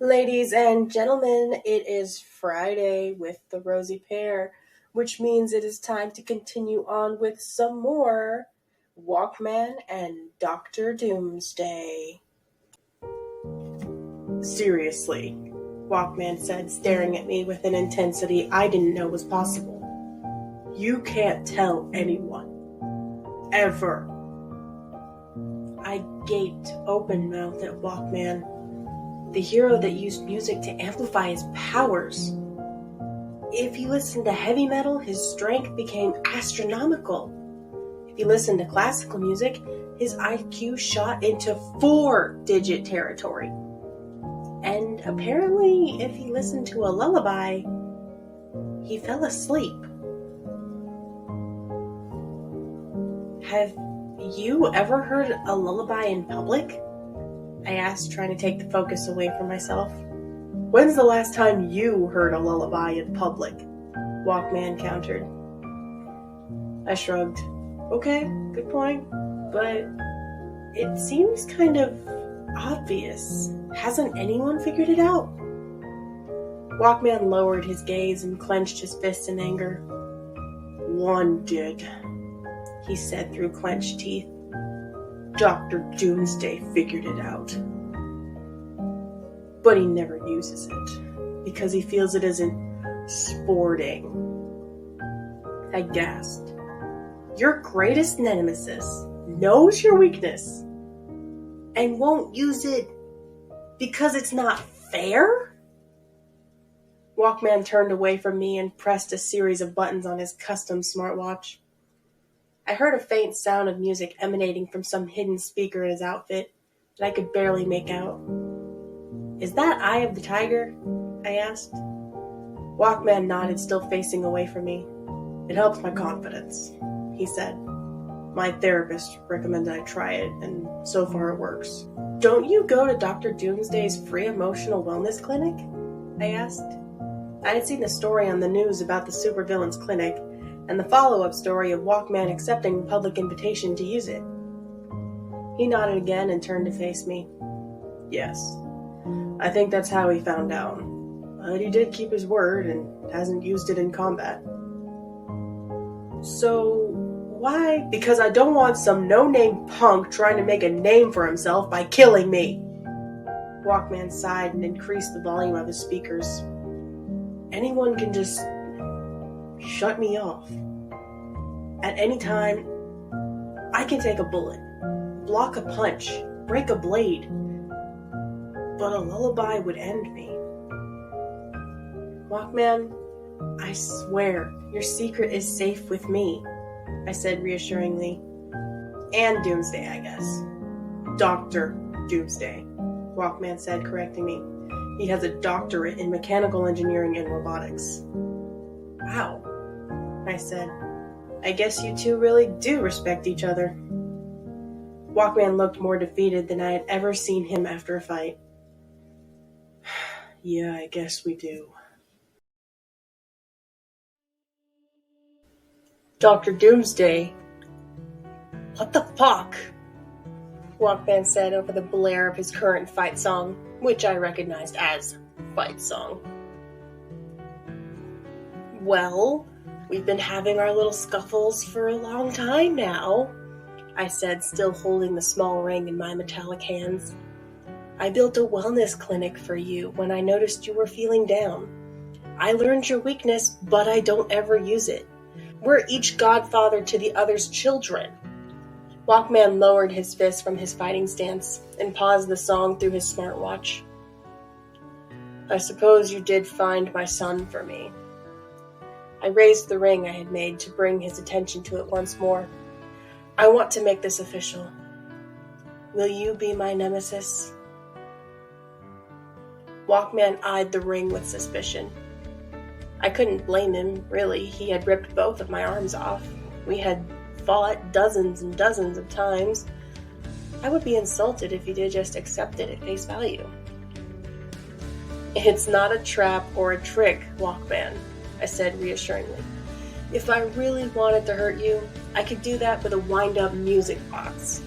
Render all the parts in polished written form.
Ladies and gentlemen, it is Friday with the Rosy Pair, which means it is time to continue on with some more WalkMan and Dr. Doomsday. Seriously, WalkMan said, staring at me with an intensity I didn't know was possible. You can't tell anyone. Ever. I gaped open-mouthed at WalkMan, the hero that used music to amplify his powers. If he listened to heavy metal, his strength became astronomical. If he listened to classical music, his IQ shot into 4-digit territory. And apparently, if he listened to a lullaby, he fell asleep. Have you ever heard a lullaby in public? I asked, trying to take the focus away from myself. When's the last time you heard a lullaby in public? WalkMan countered. I shrugged. Okay, good point, but it seems kind of obvious. Hasn't anyone figured it out? WalkMan lowered his gaze and clenched his fists in anger. One did, he said through clenched teeth. Dr. Doomsday figured it out. But he never uses it, because he feels it isn't sporting. I gasped. Your greatest nemesis knows your weakness and won't use it because it's not fair? WalkMan turned away from me and pressed a series of buttons on his custom smartwatch. I heard a faint sound of music emanating from some hidden speaker in his outfit that I could barely make out. Is that Eye of the Tiger? I asked. WalkMan nodded, still facing away from me. It helps my confidence, he said. My therapist recommended I try it, and so far it works. Don't you go to Dr. Doomsday's free emotional wellness clinic? I asked. I had seen the story on the news about the supervillain's clinic, and the follow-up story of WalkMan accepting the public invitation to use it. He nodded again and turned to face me. Yes, I think that's how he found out. But he did keep his word and hasn't used it in combat. So, why? Because I don't want some no-name punk trying to make a name for himself by killing me. WalkMan sighed and increased the volume of his speakers. Anyone can just shut me off. At any time, I can take a bullet, block a punch, break a blade, but a lullaby would end me. WalkMan, I swear, your secret is safe with me, I said reassuringly. And Doomsday, I guess. Dr. Doomsday, WalkMan said, correcting me. He has a doctorate in mechanical engineering and robotics. Wow, I said. I guess you two really do respect each other. WalkMan looked more defeated than I had ever seen him after a fight. Yeah, I guess we do. Dr. Doomsday? What the fuck? WalkMan said over the blare of his current fight song, which I recognized as fight song. Well, we've been having our little scuffles for a long time now, I said, still holding the small ring in my metallic hands. I built a wellness clinic for you when I noticed you were feeling down. I learned your weakness, but I don't ever use it. We're each godfather to the other's children. WalkMan lowered his fist from his fighting stance and paused the song through his smartwatch. I suppose you did find my son for me. I raised the ring I had made to bring his attention to it once more. I want to make this official. Will you be my nemesis? WalkMan eyed the ring with suspicion. I couldn't blame him, really. He had ripped both of my arms off. We had fought dozens and dozens of times. I would be insulted if he did just accept it at face value. It's not a trap or a trick, WalkMan, I said reassuringly. If I really wanted to hurt you, I could do that with a wind-up music box.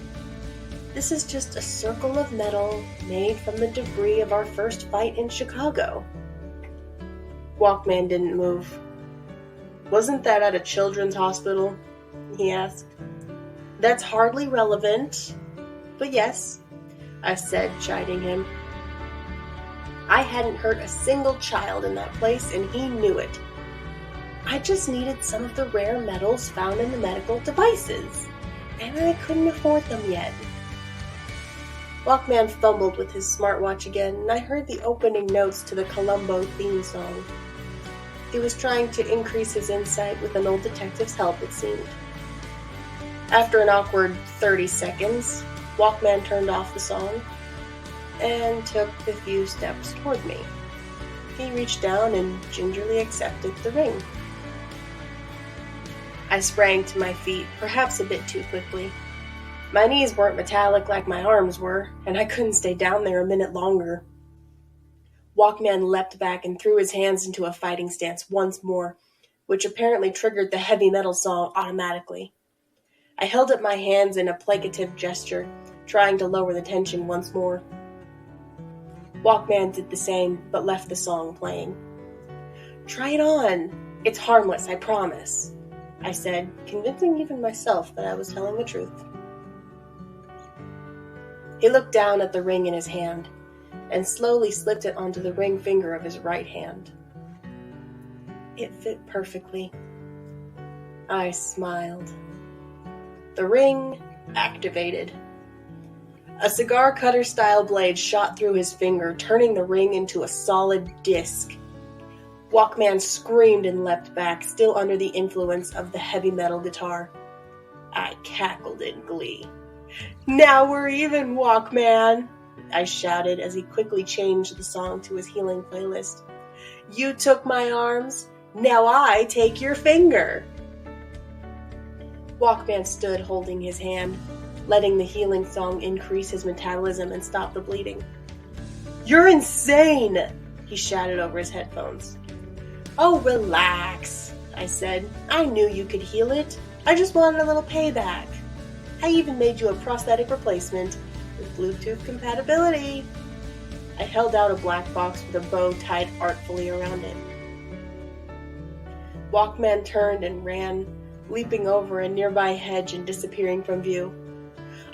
This is just a circle of metal made from the debris of our first fight in Chicago. WalkMan didn't move. Wasn't that at a children's hospital? He asked. That's hardly relevant, but yes, I said, chiding him. I hadn't hurt a single child in that place, and he knew it. I just needed some of the rare metals found in the medical devices, and I couldn't afford them yet. WalkMan fumbled with his smartwatch again, and I heard the opening notes to the Columbo theme song. He was trying to increase his insight with an old detective's help, it seemed. After an awkward 30 seconds, WalkMan turned off the song and took a few steps toward me. He reached down and gingerly accepted the ring. I sprang to my feet, perhaps a bit too quickly. My knees weren't metallic like my arms were, and I couldn't stay down there a minute longer. WalkMan leapt back and threw his hands into a fighting stance once more, which apparently triggered the heavy metal song automatically. I held up my hands in a placative gesture, trying to lower the tension once more. WalkMan did the same, but left the song playing. Try it on. It's harmless, I promise, I said, convincing even myself that I was telling the truth. He looked down at the ring in his hand and slowly slipped it onto the ring finger of his right hand. It fit perfectly. I smiled. The ring activated. A cigar cutter style blade shot through his finger, turning the ring into a solid disc. WalkMan screamed and leapt back, still under the influence of the heavy metal guitar. I cackled in glee. Now we're even, WalkMan, I shouted as he quickly changed the song to his healing playlist. You took my arms, now I take your finger. WalkMan stood holding his hand, letting the healing song increase his metabolism and stop the bleeding. You're insane, he shouted over his headphones. Oh, relax, I said. I knew you could heal it. I just wanted a little payback. I even made you a prosthetic replacement with Bluetooth compatibility. I held out a black box with a bow tied artfully around it. WalkMan turned and ran, leaping over a nearby hedge and disappearing from view.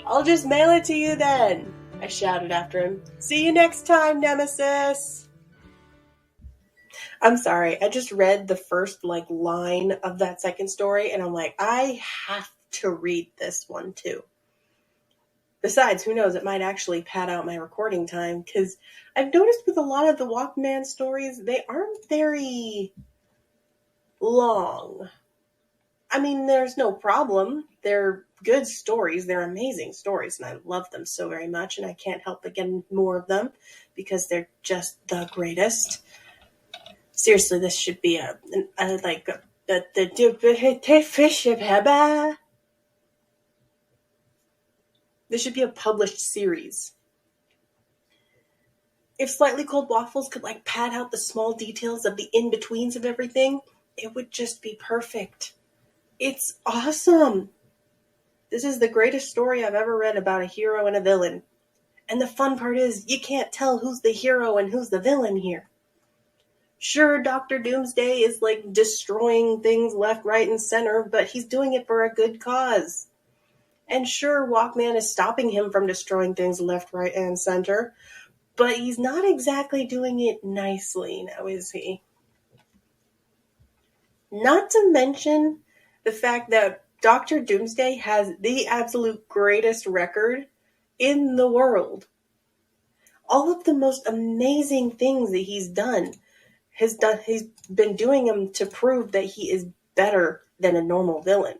I'll just mail it to you then, I shouted after him. See you next time, Nemesis! I'm sorry, I just read the first line of that second story, and I'm like, I have to read this one too. Besides, who knows, it might actually pad out my recording time, because I've noticed with a lot of the WalkMan stories, they aren't very long. I mean, there's no problem. They're good stories. They're amazing stories, and I love them so very much, and I can't help but get more of them, because they're just the greatest. Seriously, this should be this should be a published series. If Slightly Cold Waffles could pad out the small details of the in-betweens of everything, it would just be perfect. It's awesome. This is the greatest story I've ever read about a hero and a villain. And the fun part is, you can't tell who's the hero and who's the villain here. Sure, Dr. Doomsday is destroying things left, right, and center, but he's doing it for a good cause. And sure, WalkMan is stopping him from destroying things left, right, and center, but he's not exactly doing it nicely, now is he? Not to mention the fact that Dr. Doomsday has the absolute greatest record in the world. All of the most amazing things that he's been doing them to prove that he is better than a normal villain.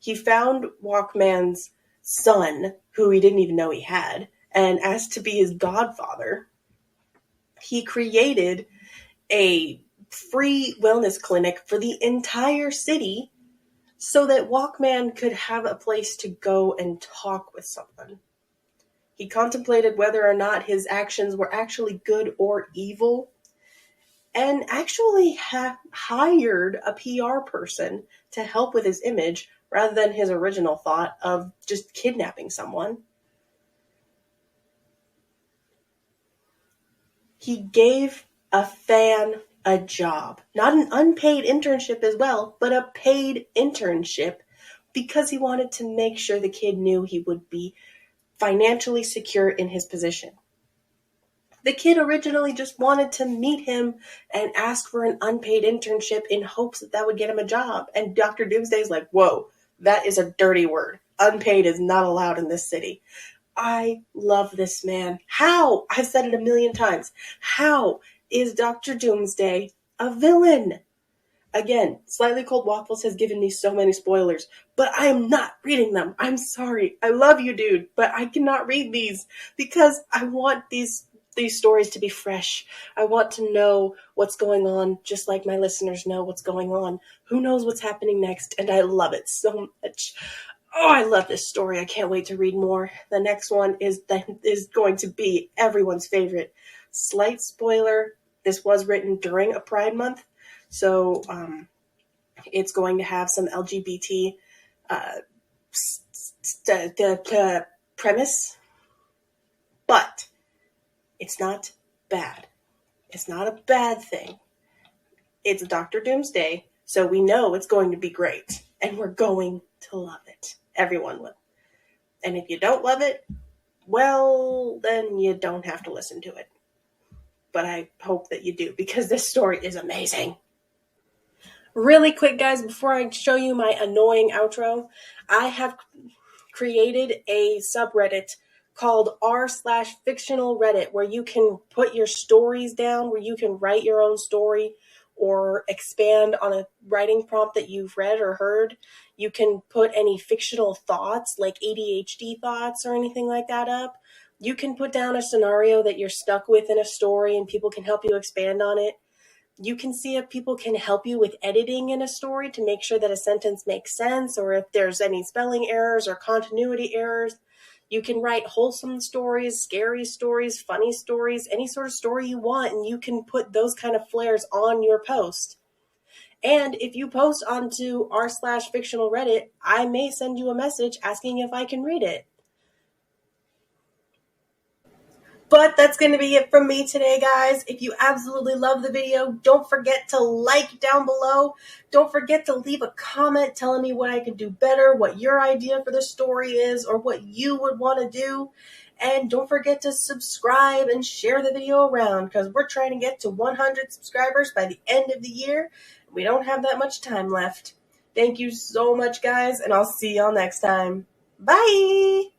He found WalkMan's son, who he didn't even know he had, and asked to be his godfather. He created a free wellness clinic for the entire city so that WalkMan could have a place to go and talk with someone. He contemplated whether or not his actions were actually good or evil, and actually hired a PR person to help with his image rather than his original thought of just kidnapping someone. He gave a fan a job, not an unpaid internship as well, but a paid internship because he wanted to make sure the kid knew he would be financially secure in his position. The kid originally just wanted to meet him and ask for an unpaid internship in hopes that that would get him a job. And Dr. Doomsday's like, whoa, that is a dirty word. Unpaid is not allowed in this city. I love this man. How? I've said it a million times. How is Dr. Doomsday a villain? Again, Slightly Cold Waffles has given me so many spoilers, but I am not reading them. I'm sorry. I love you, dude, but I cannot read these because I want these stories to be fresh. I want to know what's going on, just like my listeners know what's going on. Who knows what's happening next? And I love it so much. Oh, I love this story. I can't wait to read more. The next one is going to be everyone's favorite. Slight spoiler, this was written during a Pride Month, so it's going to have some LGBT premise, but it's not bad. It's not a bad thing. It's Dr. Doomsday, so we know it's going to be great, and we're going to love it. Everyone will. And if you don't love it, well, then you don't have to listen to it. But I hope that you do, because this story is amazing. Really quick, guys, before I show you my annoying outro, I have created a subreddit called r/fictional Reddit, where you can put your stories down, where you can write your own story or expand on a writing prompt that you've read or heard. You can put any fictional thoughts, like ADHD thoughts or anything like that up. You can put down a scenario that you're stuck with in a story and people can help you expand on it. You can see if people can help you with editing in a story to make sure that a sentence makes sense, or if there's any spelling errors or continuity errors. You can write wholesome stories, scary stories, funny stories, any sort of story you want, and you can put those kind of flares on your post. And if you post onto r/fictional Reddit, I may send you a message asking if I can read it. But that's going to be it from me today, guys. If you absolutely love the video, don't forget to like down below. Don't forget to leave a comment telling me what I could do better, what your idea for the story is, or what you would want to do. And don't forget to subscribe and share the video around, because we're trying to get to 100 subscribers by the end of the year. We don't have that much time left. Thank you so much, guys, and I'll see y'all next time. Bye!